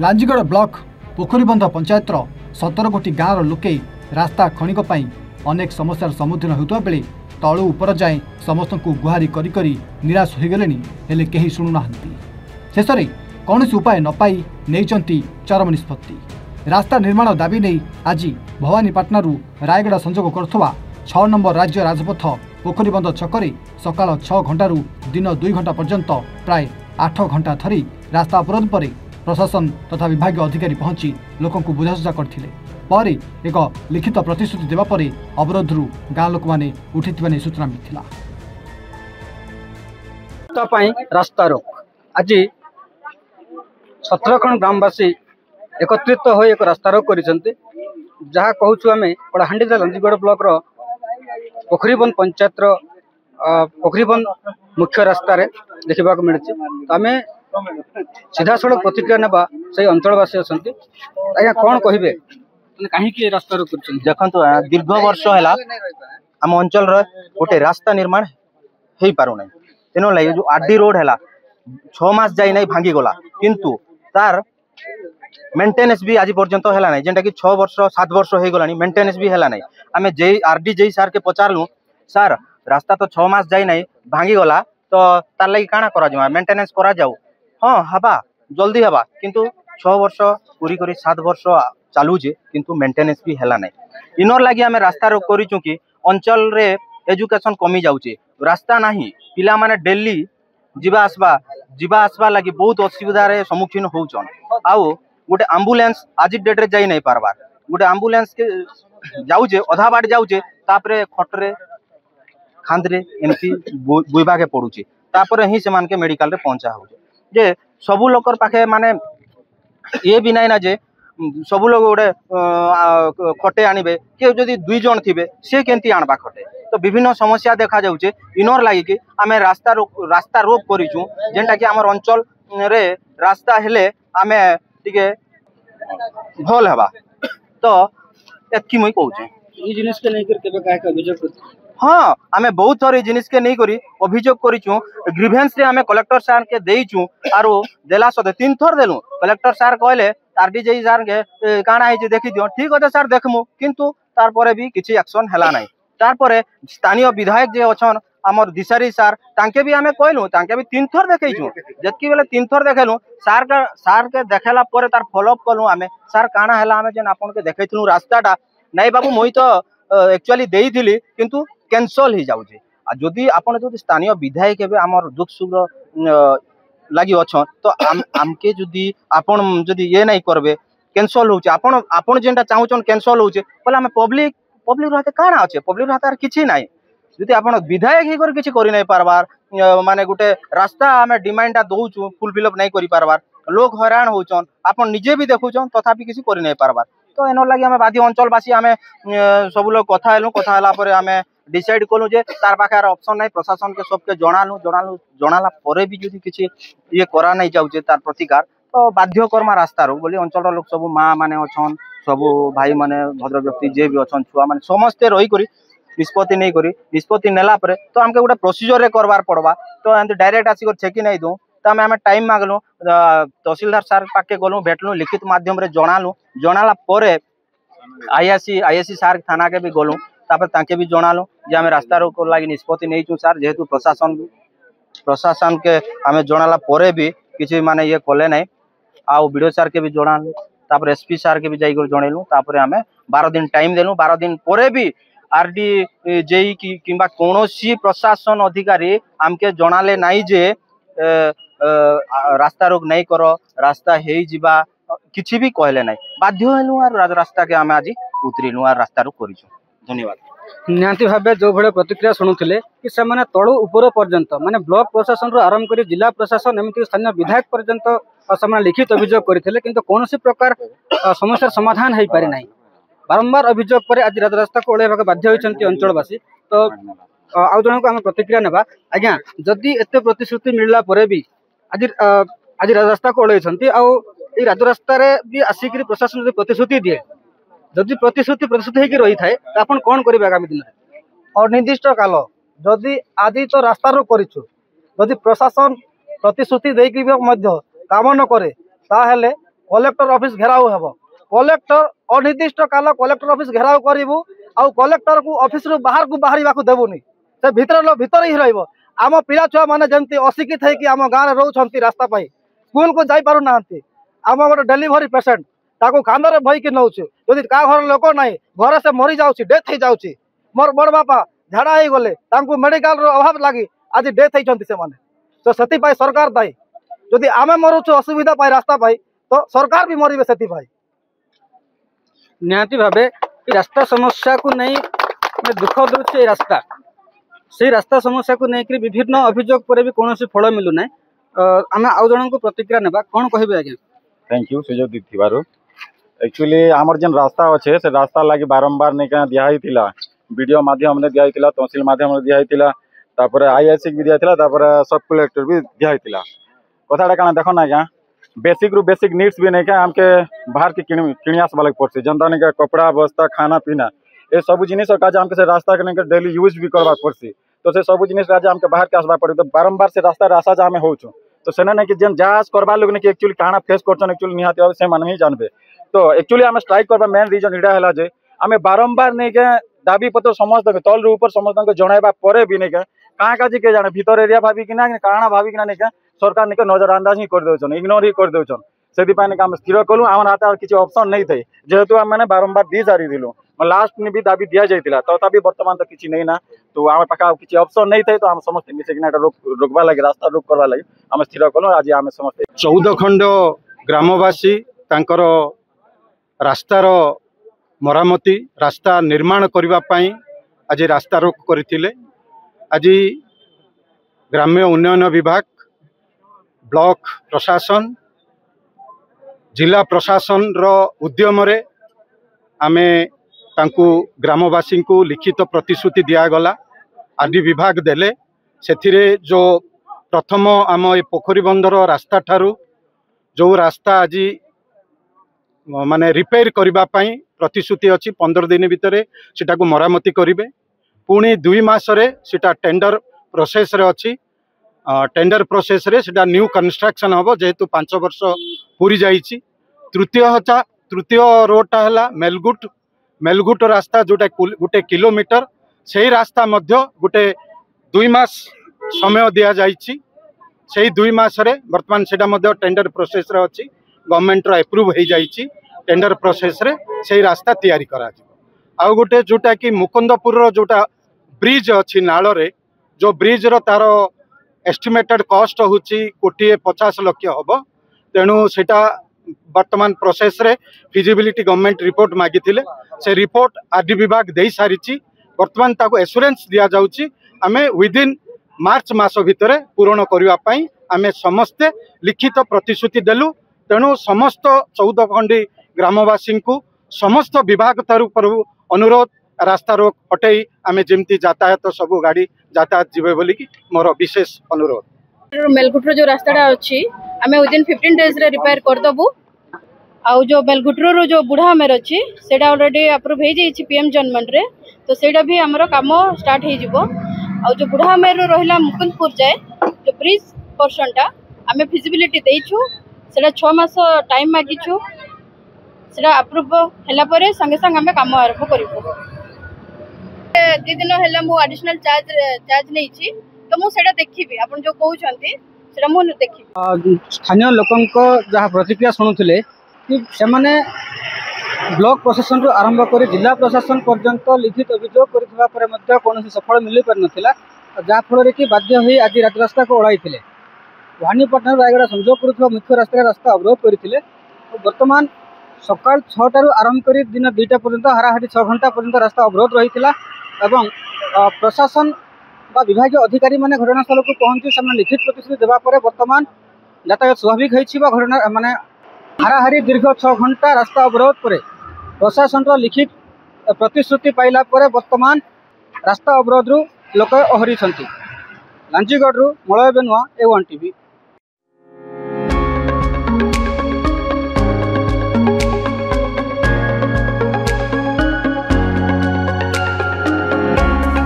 Lanjigarh block पोखरीबंध पंचायतर 17 गोटी गाँवर लोके रास्ता खणिक अनेक समस्यार सम्मुखीन होता बेले तलू उपर जाए समस्त को गुहारी करी करी निराश हो गले हेले कहीं शुणुना शेष में कौन उपाय न पाई नहीं चरम निष्पत्ति रास्ता निर्माण दाबी नहीं आज भवानीपाटना रायगढ़ संजोग करुवा 6 नंबर राज्य राजपथ पोखरीबंध छकरे सकाल 6 घंटारू दिन 2 घंटा पर्यंत प्राय 8 घंटा धरी रास्ता अवरोध पर प्रशासन तथा विभाग अधिकारी पहुंची लोकों को बुझासुझा करथिले पर एक लिखित प्रतिश्रुति देवा पर अवरोधरू गाँ लोक मैंने उठी सूचना मिलता रास्ता रोक आज 17 खंड ग्रामवासी एकत्रित हो एक रास्ता रोक कर जहाँ कहूँ आम कलाहांडी लांजीगढ़ ब्लॉक पोखरीबंध पंचायत पोखरीबंध मुख्य रास्ता देखा मिली आम सीधा सड़क प्रतिक्रिया नेबा से अंचलवासी अच्छा आज्ञा कौन कहे कहीं रास्ता रोक देखो दीर्घ वर्ष है आम अंचल गोटे रास्ता निर्माण हो पारना तेणु लगे जो आरडी रोड है 6 मास जाई नहीं भांगी गला किंतु तार मेंटेनेंस भी आज पर्यंत है ना जेनटा कि 6 वर्ष 7 वर्ष हो गला मेंटेनेंस भी है ना आम जे आरडी जे सार के पचारू सार रास्ता तो 6 मास जाई नहीं भांगी गला तो तार लगी काना करा मेंटेनेंस करा जाऊ हाँ हवा जल्दी हवा किंतु 6 वर्ष पूरी करी 7 वर्ष चालूचे किंतु मेंटेनेंस भी है ना इनर लगी आम रास्ता रोक करूँ कि अंचल रे एजुकेशन कमी जाऊे रास्ता नहीं पिला माने डेली जीवा आसवा लगी बहुत असुविधार सम्मुखीन होचन आउ गोटे एम्बुलेंस आज डेट रे जाई नहीं पारबार गोटे एम्बुलेंस के जाऊे अधा बाट जाऊे तापरे खटरे खांदरे एमती बुइबा के पड़ुचे तापर ही से के मेडिकल रे पहुंचा हो जे सबू लोकर पाखे माने ये भी नहीं ना जे सबू लोग गोटे खटे आनबे किए जदि 2 जन थे सी केमती आणबा खटे तो विभिन्न समस्या देखा जाऊे इनर लगी कि आम रास्ता रोक करूँ जेनटा कि आम अंचल रे रास्ता हेले आम टिके भल हवा तो एतकी मुई कहूँ जिनिस के नहीं अभियोग हाँ आमे बहुत थर जिनिस के नहीं करी अभियोग करूँ ग्रीवेंस रे आमे कलेक्टर सार के देचु आरो देला सदे 3 थर देलु कलेक्टर सार कहले आरडी जे सार के काना है देखी दियो ठीक अच्छे सार देखमु किंतु तार परे भी किसी एक्शन हैला नहीं तार परे स्थानीय विधायक जे अछन आमर दिशारी सार तांके भी आमे कहलु तांके भी 3 थर देखैछु जतकी बेले 3 थर देखेलु सार के देखेला परे तार फॉलोअप कलु आमे सार काना हैला आमे जेन आपन के देखैथनु रास्ताटा नहीं बाबू मुई तो एक्चुअली देइथिली किंतु कैंसल ही जाउछे आ जदी आपन जदी स्थानीय विधायक हेबे हमर दुख सुख लागि अछन तो आमके जदी आपन जदी ये नहीं करबे कैंसल होचे आपन जेंटा चाहुचन कैंसल होचे बोले हम पब्लिक रहते काना अच्छे पब्लिक रहते किछि नाही जदी आपन विधायक ही कर किछि करि नहीं पारबार माने गुटे रास्ता हमें डिमांडा दउछु फुलफिल नहीं करि पारबार लोग हैरान होचन आपन निजे भी देखुचन तथापि किछि करि नहीं पारबार तो एनर लगी आम बाधी अंचलवासी आम सब लोग कथा हेलु कथा होला पर आम डिसाइड कलु जे तार पाखे ऑप्शन नहीं प्रशासन के सबके जनाला परे भी जदि किछि ये करा नहीं जाउचे तार प्रतिकार तो बाध्य कर्मा रास्ता रो बोली अंचल लोग सब माँ माने अछन सब भाई माने भद्र व्यक्ति जे भी अछन छुआ माने समस्ते रही करी निष्पत्ति नहीं करी निष्पत्ति नेला परे तो हमके गोटे प्रोसीजर रे करबार पड़वा तो एंत डायरेक्ट आसी छेकी नहीं दू तो आम टाइम मांगलु तहसीलदार सार पाके गलु भेटलु लिखित माध्यम रे जनाला परे आईएससी सार थाना के भी गलु तापर ताके भी जनालु जे आम रास्ता रोक लगी निष्पत्ति नहीं छु सार जेहेतु प्रशासन के आम जनाला परे भी किसी माने ये कले नहीं आउ वीडियो सार के भी जनालु तापर एसपी सार के भी जाई जनइलु तापर आम 12 दिन टाइम देलु 12 दिन परे भी आरडी जेई किंबा कोनोसी प्रशासन अधिकारी आमके जनाले नहीं जे रास्ता रोक नहीं करो रास्ता हे जिबा किछि भी कहले नहीं बाध्य हेलु आर रास्ता के आम आज उतरिलु आर रास्ता रोक करिछु धन्यवाद निहांती भावे जो भले प्रतिक्रिया शुणुले कि से तलु उपर पर्यंत माने ब्लॉक प्रशासन रो आरंभ कर जिला प्रशासन एमती स्थानीय विधायक पर्यंत से लिखित अभियोग करथिले किंतु कोनोसी प्रकार समस्या समाधान हो पारि नाही बारंबार अभियोग पर आज रास्ता को ओळेबाक बाध्य होइछन्ति अंचलवासी तो आउ जन को आम प्रतिक्रिया नेबा आज्ञा जदि एते प्रतिश्रुति मिलला परे भी आज रास्ता को ओळेछन्ति आउ ए राजरास्ता रे भी आसिक प्रशासन जो प्रतिश्रुति दिए जदि प्रतिश्रुति होगी रही थाए तो आपन कौन करेंगे आगामी दिन अनिर्दिष्ट काल जदि आज तो रास्ता रोक करी प्रशासन प्रतिश्रुति देकी काम न करे ताहेले कलेक्टर ऑफिस घेराव हेब कलेक्टर अनिर्दिष्ट काल कलेक्टर ऑफिस घेराव करिवु आउ कलेक्टर को ऑफिस रु बाहर को बाहर देवुनी से भीतर ही रहिबो आम पिला छुआ माने जेमती अशिक्षित है कि आम गाँव में रोचंती रास्ता पाई स्कूल को जाई पारु नांती आम गोटे डेलीवरी पेशेंट ताको कांदरे भई कि नौछु यदि का घर लोक नाही घर से मरी जाउची डेथ हो जाउची मोर बड़ बापा झाड़ा हो गले तांको मेडिकल रो अभाव लागी आज डेथ होइचंती से माने तो सेति पाई सरकार दाई यदि आमे मरुछु असुविधा पाई रास्ता पाई तो सरकार भी मरिबे सेति पाई निहाती भाबे ई रास्ता समस्या को नहीं दुख दउछे रास्ता से रास्ता समस्या को लेकर विभिन्न अभियोग पर भी कौन फल मिलू ना आम आउ जन को प्रतिक्रिया नेबा कौन कहबे आज्ञा थैंक यू सुजोग दिथिबारु एक्चुअली आमर जेन रास्ता अच्छे से रास्ता लगी बारंबार नहीं क्या दिखाई वीडियो माध्यम ने दिखाई तहसील माध्यम दिखाई आईआईसी भी दिखाई सब कलेक्टर भी दिखाई कथाटा क्या देख ना क्या बेसिक रु बेसिक नीड्स भी नहीं क्या आमके बाहर के किणी आसवा लगे पड़े जनता नहीं क्या कपड़ा बस्ता खाना पीना ये सब जिनिस आमके से रास्ता के नहीं डेली यूज भी करवा पड़सी तो से सब जिनिस आमके बाहर के आसवा पड़े तो बारंबार से रास्ता आशा जा आम होचु तो सेना नहीं कि जेन जांच करवा लोग नहीं कि एक्चुअली काना फेस करछन एक्चुअली निहाती भाव से माने ही जानबे तो एक्चुअली आम स्ट्राइक करबा मेन रीजन इडा हैला जे आम बारंबार नहीं के दाबी पत्र समस्त तल रु ऊपर समस्त जणाइबा परे भी नहीं क्या काजी के जाने भीतर एरिया भावी कि काଣା भावी कि नहीं सरकार नहीं नजरअंदाज ही कर दउछन इग्नोर ही कर दउछन सेति पाने आम स्थिर कलु आम हाथ और किसी ऑप्शन नहीं थे जेहेतु आम मैंने बारंबार दी सारी दिलु लास्ट में भी दाबी दिया जाइतिला तथापि वर्तमान तो किसी नहीं ना तो आम पाखा किसी ऑप्शन नहीं थे तो आम समस्त मिसिकिना रोकवा लगे रास्ता रोक करवा लगे आम स्थिर कलु आज आम समस्त 14 खंड ग्रामवासी तांकर रास्तार मरामती रास्ता निर्माण करने पाई आज रास्ता रोक करथिले आज ग्राम्य उन्नयन विभाग ब्लॉक प्रशासन जिला प्रशासन रो उद्यम रे आमे तांकु ग्रामवासी को लिखित प्रतिश्रुति दियागला आदि विभाग देले सेथिरे जो प्रथम आम ए पोखरी बंदर रास्ता ठारू जो रास्ता आज माने रिपेयर करबा पई प्रतिश्रुति अछि 15 दिन भितरे सेटा को मरामती करिवे पुणी 2 मास रे सेटा टेंडर प्रोसेस रे अछि टेंडर प्रोसेस रे सेटा न्यू कंस्ट्रक्शन हबो जेहेतु 5 वर्ष पूरी जाइछि तृतीय रोडटा हला मेलगुट रास्ता जोटा गोटे किलोमीटर से रास्ता मध्य गोटे 2 मास समय दिया जाइछि से 2 मास रे वर्तमान सेटा मध्य टेंडर प्रोसेस रे अछि गवर्नमेंट रो अप्रूव हो जाइछि टेंडर प्रोसेस रे से रास्ता तैयारी करा आउ गोटे जोटा कि मुकुंदपुर रो जोटा ब्रिज अछि नाल रे जो ब्रिज रो तार एस्टिमेटेड कॉस्ट होछि 1,50 लाख हबो तेणु सेटा वर्तमान प्रोसेस रे फिजिबिलिटी गवर्नमेंट रिपोर्ट मागिथिले से रिपोर्ट आरडी विभाग दे सारिछि वर्तमान ताको एश्योरेंस दिया जाउछि आमे विदिन मार्च मास भितर पूरण करबा पई आमे समस्ते लिखित प्रतिश्रुति देलु तेणु समस्त 14 खंडी ग्रामवासी को समस्त विभाग तरफ अनुरोध रास्ता रोक हटई आमे जेमती यातायात तो सब गाड़ी यातायात जीवे बोली कि मोर विशेष अनुरोध मेलगुटर जो रास्ता अच्छी आमे विदिन 15 डेज रे रिपेयर कर दबु आउ जो मेलगुटर रो जो बुढ़ा मेर अच्छी सेटा ऑलरेडी अप्रूव हो जाइछि पीएम जनमंड रे तो सेटा भी हमरो काम स्टार्ट हो जिवो आउ जो बुढ़ा मेर रहिला मुकुंदपुर जाए जो ब्रिज पोर्शनटा आमे फिजिबिलिटी देइछु सेटा 6 मास टाइम मागिछु सेटा अप्रूव हैला परे संगे संग आमे काम आरंभ करिवो 2 दिन हैला मु एडिशनल चार्ज नहीं छी तो मु सेटा देखिबी आपण जो कहउछंती सेटा मु देखिबी स्थानीय लोकंको जहाँ प्रतिक्रिया शुणुले कि सेमाने ब्लॉक प्रशासन रु आरंभ कर जिला प्रशासन पर्यंत लिखित अभियोग कर कौन सफल मिल पार नाला जहाँफल कि बाध्य हो आज राजरास्ता को ओढ़ाई भवानीपटना रायगढ़ संजोग कर मुख्य रास्ता अवरोध करते बर्तमान सकाल 6टारू आरंभ कर दिन 2टा पर्यंत हाराहारी 6 घंटा पर्यंत रास्ता अवरोध रही एवं प्रशासन बा विभाग अधिकारी माने घटनास्थल को पहुंची से लिखित प्रतिश्रुति देवा बर्तमान यातायात स्वाभाविक होती घटना माने हाराहारी दीर्घ 6 घंटा रास्ता अवरोध पर प्रशासन लिखित प्रतिश्रुति पाइला पर बर्तमान रास्ता अवरोध रु लोक ओहरी लांजीगढ़ मलय बेनुआ A1 TV।